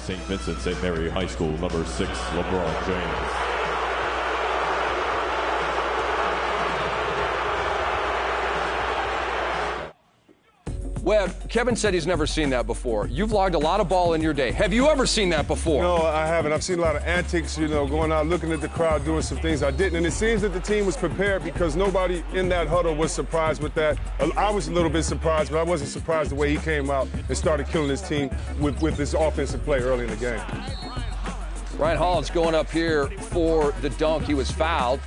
St. Vincent St. Mary High School, number 6, LeBron James. Webb, Kevin said he's never seen that before. You've logged a lot of ball in your day. Have you ever seen that before? No, I haven't. I've seen a lot of antics, you know, going out, looking at the crowd, doing some things I didn't. And it seems that the team was prepared because nobody in that huddle was surprised with that. I was a little bit surprised, but I wasn't surprised the way he came out and started killing his team with his offensive play early in the game. Ryan Hollins going up here for the dunk. He was fouled.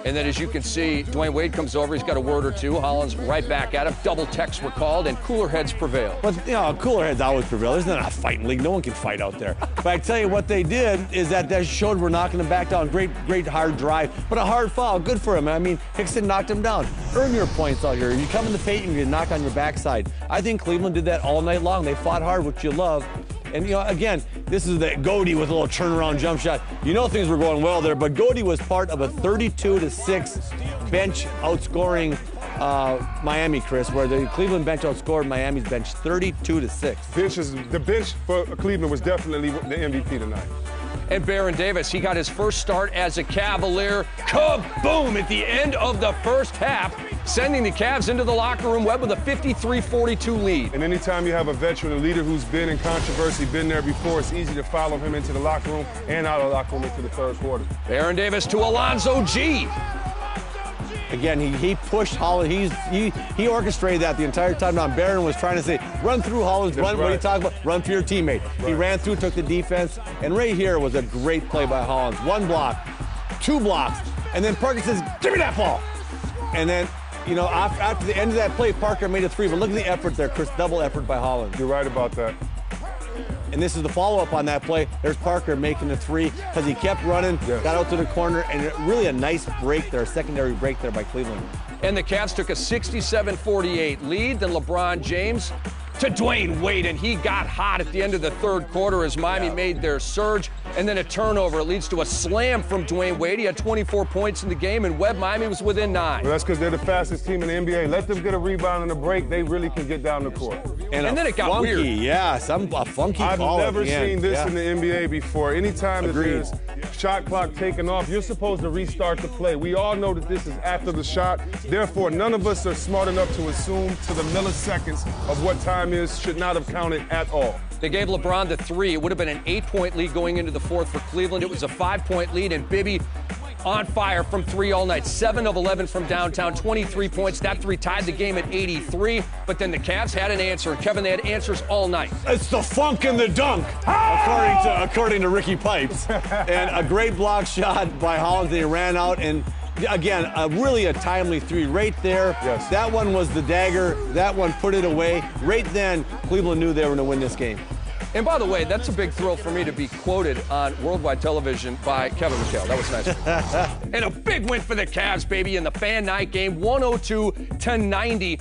And then, as you can see, Dwayne Wade comes over. He's got a word or two. Hollins right back at him. Double techs were called, and cooler heads prevail. But, you know, cooler heads always prevail. This is not a fighting league. No one can fight out there. But I tell you what they did is that showed we're knocking them back down. Great hard drive, but a hard foul. Good for him. I mean, Hickson knocked him down. Earn your points out here. You come in the paint and you get knocked on your backside. I think Cleveland did that all night long. They fought hard, which you love. And, you know, again, this is the Godey with a little turnaround jump shot. You know things were going well there, but Godey was part of a 32-6 bench outscoring Miami, Chris, where the Cleveland bench outscored Miami's bench 32-6. The bench for Cleveland was definitely the MVP tonight. And Baron Davis, he got his first start as a Cavalier. Kaboom! At the end of the first half, sending the Cavs into the locker room, Webb with a 53-42 lead. And anytime you have a veteran, a leader who's been in controversy, been there before, it's easy to follow him into the locker room and out of the locker room into the third quarter. Baron Davis to Alonzo G. Again, he pushed Hollins. He orchestrated that the entire time. Now, Barron was trying to say, run through Hollins, run. Right. What are you talking about? Run through your teammate. Right. He ran through, took the defense, and right here was a great play by Hollins. 1 block, 2 blocks, and then Parker says, give me that ball. And then, you know, after the end of that play, Parker made a 3. But look at the effort there, Chris. Double effort by Hollins. You're right about that. And this is the follow-up on that play. There's Parker making the 3 because he kept running, got out to the corner, and really a nice break there, a secondary break there by Cleveland. And the Cavs took a 67-48 lead. Then LeBron James to Dwayne Wade, and he got hot at the end of the third quarter as Miami made their surge. And then a turnover. It leads to a slam from Dwayne Wade. He had 24 points in the game, and Webb, Miami was within 9. Well, that's because they're the fastest team in the NBA. Let them get a rebound and a break. They really can get down the court. And then it got funky, weird. Yeah, a funky I've call. I've never seen this in the NBA before. Anytime that there's shot clock taken off, you're supposed to restart the play. We all know that this is after the shot. Therefore, none of us are smart enough to assume to the milliseconds of what time is should not have counted at all. They gave LeBron the 3. It would have been an 8-point lead going into the fourth for Cleveland. It was a 5-point lead, and Bibby on fire from 3 all night. 7 of 11 from downtown, 23 points. That 3 tied the game at 83. But then the Cavs had an answer. And Kevin, they had answers all night. It's the funk in the dunk, according to Ricky Pipes. And a great block shot by Hollins. They ran out, and again, really a timely 3 right there. Yes. That one was the dagger. That one put it away. Right then, Cleveland knew they were going to win this game. And by the way, that's a big thrill for me to be quoted on worldwide television by Kevin McHale. That was nice. And a big win for the Cavs, baby, in the Fan Night game, 102-90.